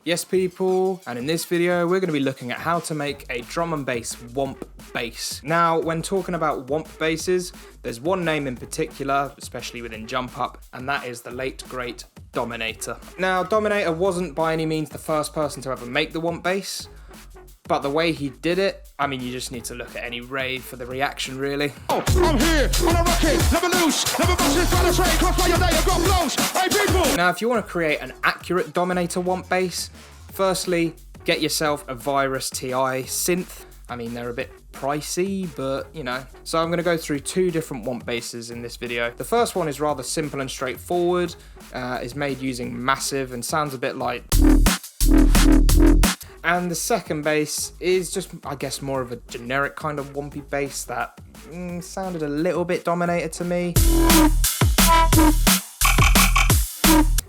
Yes people, and in this video we're going to be looking at how to make a drum and bass Womp bass. Now when talking about Womp basses, there's one name in particular, especially within Jump Up, and that is the late great Dominator. Now Dominator wasn't by any means the first person to ever make the Womp bass, but the way he did it, I mean, you just need to look at any rave for the reaction, really. Oh, I'm here on a rocket, never loose, never bust this by the train, cross by your day, I've got blows, hey people! Now, if you want to create an accurate Dominator Womp bass, firstly, get yourself a Virus TI synth. I mean, they're a bit pricey, but you know. So I'm going to go through two different Womp basses in this video. The first one is rather simple and straightforward, is made using Massive and sounds a bit like... And the second bass is just, I guess, more of a generic kind of wompy bass that sounded a little bit Dominator to me.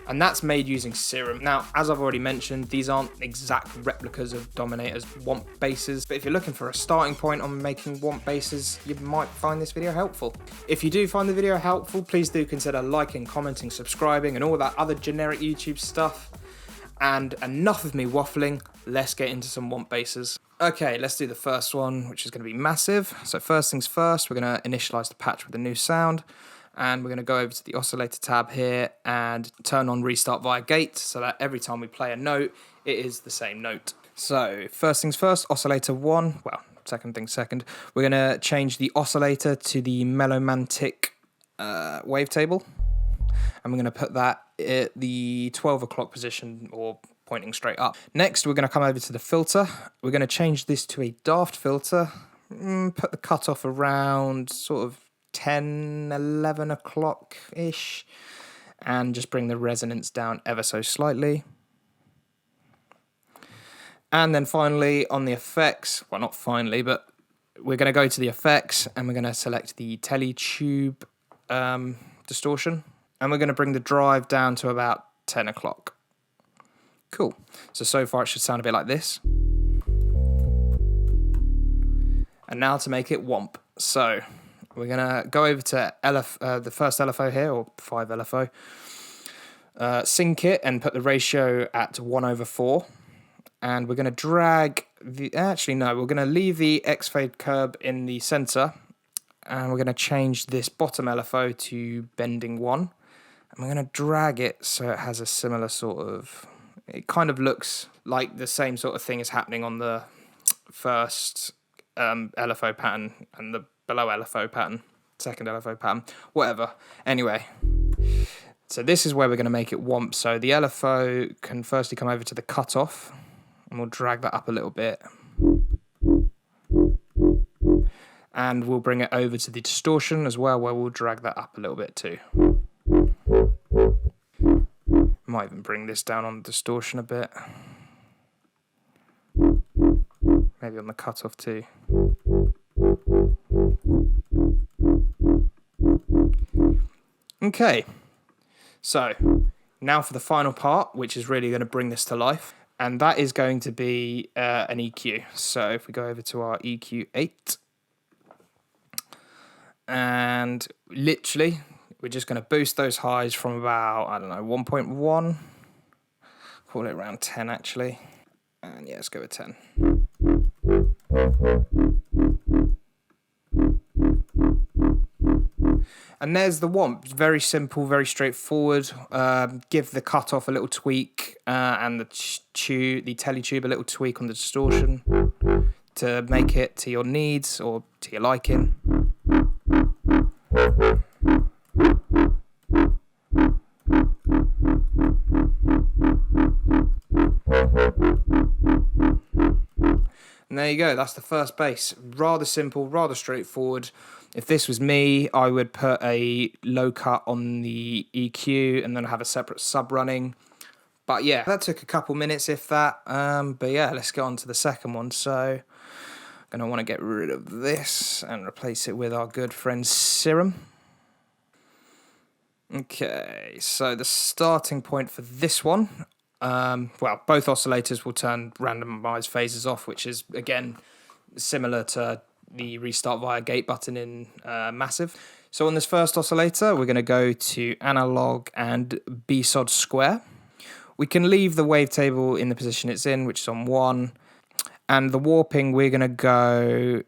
And that's made using Serum. Now, as I've already mentioned, these aren't exact replicas of Dominator's Womp basses, but if you're looking for a starting point on making Womp basses, you might find this video helpful. If you do find the video helpful, please do consider liking, commenting, subscribing, and all that other generic YouTube stuff. And enough of me waffling, let's get into some Womp basses. Okay, let's do the first one, which is going to be Massive. So first things first, we're going to initialize the patch with a new sound, and we're going to go over to the oscillator tab here and turn on restart via gate so that every time we play a note, it is the same note. So first things first, oscillator 1, well, second thing second, we're going to change the oscillator to the Melomantic wavetable. And we're going to put that at the 12 o'clock position, or pointing straight up. Next, we're going to come over to the filter. We're going to change this to a daft filter. Put the cutoff around sort of 10, 11 o'clock-ish. And just bring the resonance down ever so slightly. And then finally, on the effects, well, not finally, but we're going to go to the effects and we're going to select the Teletube distortion. And we're going to bring the drive down to about 10 o'clock. Cool. So far it should sound a bit like this. And now to make it Womp. So we're going to go over to the first LFO here, or 5 LFO. Sync it and put the ratio at 1/4. And we're going to drag the... Actually, no, we're going to leave the X-fade curb in the center. And we're going to change this bottom LFO to bending 1. I'm going to drag it so it has a similar sort of... It kind of looks like the same sort of thing is happening on the first LFO pattern and the below LFO pattern, second LFO pattern, whatever. Anyway, so this is where we're going to make it Womp. So the LFO can firstly come over to the cutoff, and we'll drag that up a little bit. And we'll bring it over to the distortion as well, where we'll drag that up a little bit too. Might even bring this down on the distortion a bit. Maybe on the cutoff too. Okay, so now for the final part, which is really going to bring this to life, and that is going to be an EQ. So if we go over to our EQ8, and literally we're just going to boost those highs from about, I don't know, 1.1. Call it around 10, actually. And yeah, let's go with 10. And there's the Womp. Very simple, very straightforward. Give the cutoff a little tweak and the Teletube a little tweak on the distortion to make it to your needs or to your liking. And there you go, that's the first bass. Rather simple, rather straightforward. If this was me, I would put a low cut on the EQ and then have a separate sub running. But yeah, that took a couple minutes, if that. But yeah, let's get on to the second one. So I'm going to want to get rid of this and replace it with our good friend Serum. Okay, so the starting point for this one, well, both oscillators will turn randomized phases off, which is, again, similar to the restart via gate button in Massive. So on this first oscillator, we're going to go to analog and B-sod square. We can leave the wavetable in the position it's in, which is on 1. And the warping, we're going to go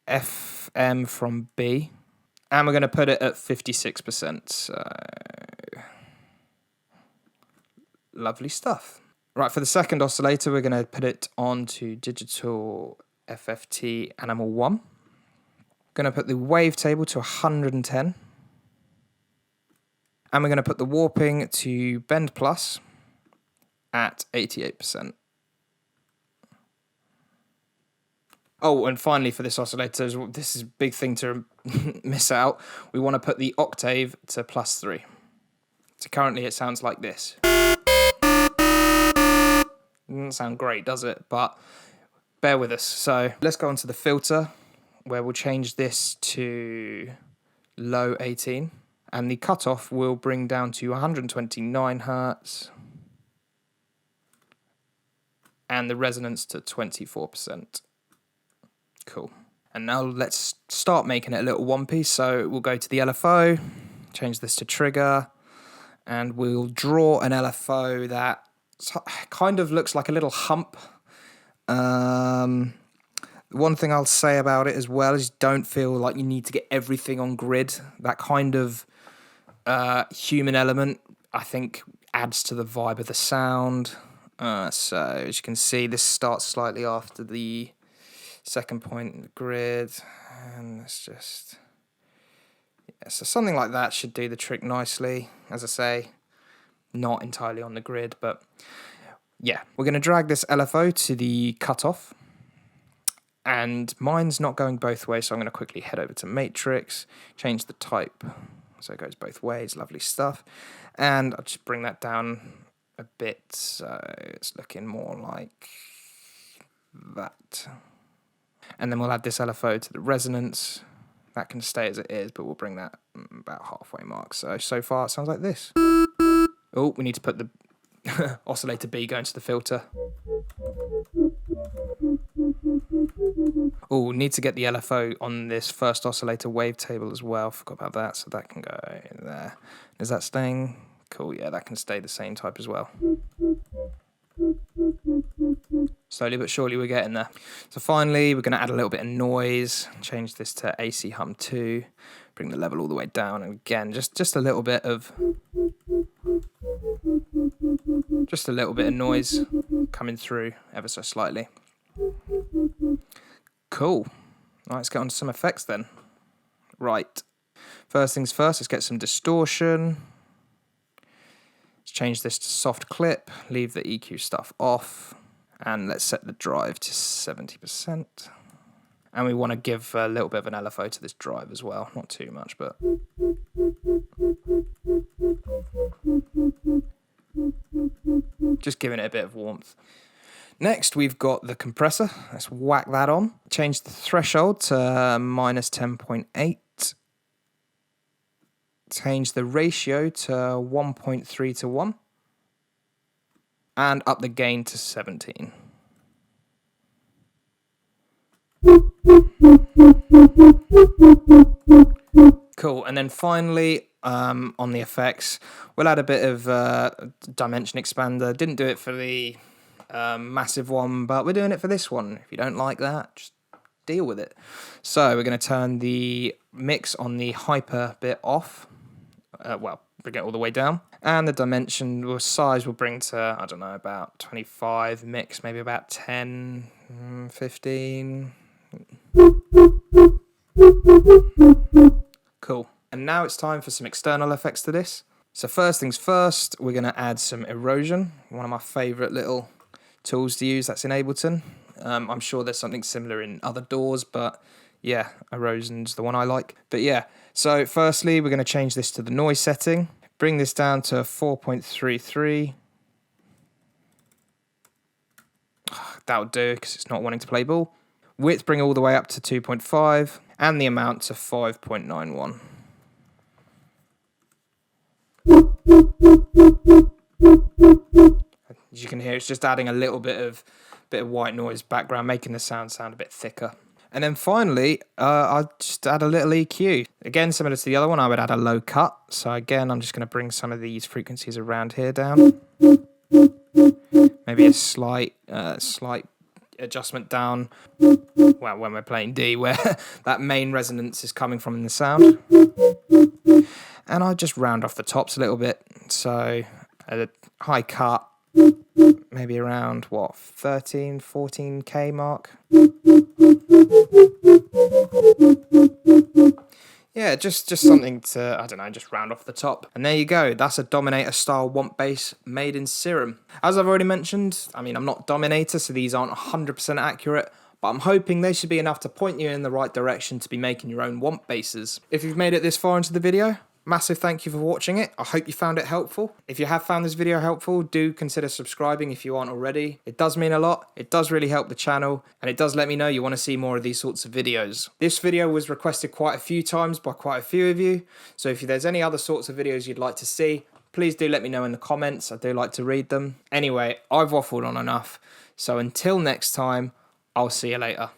FM from B. And we're going to put it at 56%. So, lovely stuff. Right, for the second oscillator, we're going to put it onto digital FFT Animal 1. Going to put the wavetable to 110. And we're going to put the warping to Bend Plus at 88%. Oh, and finally for this oscillator, this is a big thing to miss out. We want to put the octave to +3. So currently it sounds like this. Doesn't sound great, does it? But bear with us. So let's go on to the filter, where we'll change this to low 18. And the cutoff will bring down to 129 Hertz. And the resonance to 24%. Cool. And now let's start making it a little wompy. So we'll go to the LFO, change this to trigger, and we'll draw an LFO that kind of looks like a little hump. One thing I'll say about it as well is don't feel like you need to get everything on grid. That kind of human element, I think, adds to the vibe of the sound. So as you can see, this starts slightly after the second point in the grid, and it's just, yeah, so something like that should do the trick nicely. As I say, not entirely on the grid, but yeah, we're going to drag this LFO to the cutoff, and mine's not going both ways, so I'm going to quickly head over to Matrix, change the type so it goes both ways. Lovely stuff. And I'll just bring that down a bit so it's looking more like that. And then we'll add this LFO to the resonance. That can stay as it is, but we'll bring that about halfway mark. So far it sounds like this. Oh, we need to put the oscillator B going to the filter. Oh, we need to get the LFO on this first oscillator wavetable as well. Forgot about that, so that can go there. Is that staying? Cool, yeah, that can stay the same type as well. Slowly but surely we're getting there. So finally, we're going to add a little bit of noise, change this to AC Hum 2, bring the level all the way down, and again, just a little bit of noise coming through ever so slightly. Cool. Right, let's get on to some effects then. Right. First things first, let's get some distortion. Let's change this to soft clip, leave the EQ stuff off, and let's set the drive to 70%. And we want to give a little bit of an LFO to this drive as well. Not too much, but just giving it a bit of warmth. Next, we've got the compressor. Let's whack that on. Change the threshold to -10.8. Change the ratio to 1.3 to 1. And up the gain to 17. Cool, and then finally, on the effects, we'll add a bit of dimension expander. Didn't do it for the massive one, but we're doing it for this one. If you don't like that, just deal with it. So we're going to turn the mix on the hyper bit off. Bring it all the way down. And the dimension or size will bring to, I don't know, about 25, mix maybe about 10, 15. Cool. And now it's time for some external effects to this. So first things first, we're going to add some erosion, one of my favourite little tools to use. That's in Ableton. I'm sure there's something similar in other DAWs, but yeah, erosion's the one I like. But yeah, so firstly, we're going to change this to the noise setting. Bring this down to 4.33. That'll do, because it's not wanting to play ball. Width, bring all the way up to 2.5. And the amount to 5.91. As you can hear, it's just adding a little bit of white noise background, making the sound a bit thicker. And then finally, I'll just add a little EQ. Again, similar to the other one, I would add a low cut. So again, I'm just going to bring some of these frequencies around here down. Maybe a slight adjustment down, well, when we're playing D, where that main resonance is coming from in the sound. And I'll just round off the tops a little bit. So a high cut, maybe around, what, 13, 14K mark. Yeah, just something to, I don't know, just round off the top. And there you go. That's a Dominator style Womp bass made in Serum. As I've already mentioned, I mean, I'm not Dominator, so these aren't 100% accurate, but I'm hoping they should be enough to point you in the right direction to be making your own Womp basses. If you've made it this far into the video, massive thank you for watching it. I hope you found it helpful. If you have found this video helpful, do consider subscribing if you aren't already. It does mean a lot. It does really help the channel, and it does let me know you want to see more of these sorts of videos. This video was requested quite a few times by quite a few of you, so if there's any other sorts of videos you'd like to see, please do let me know in the comments. I do like to read them. Anyway, I've waffled on enough, so until next time, I'll see you later.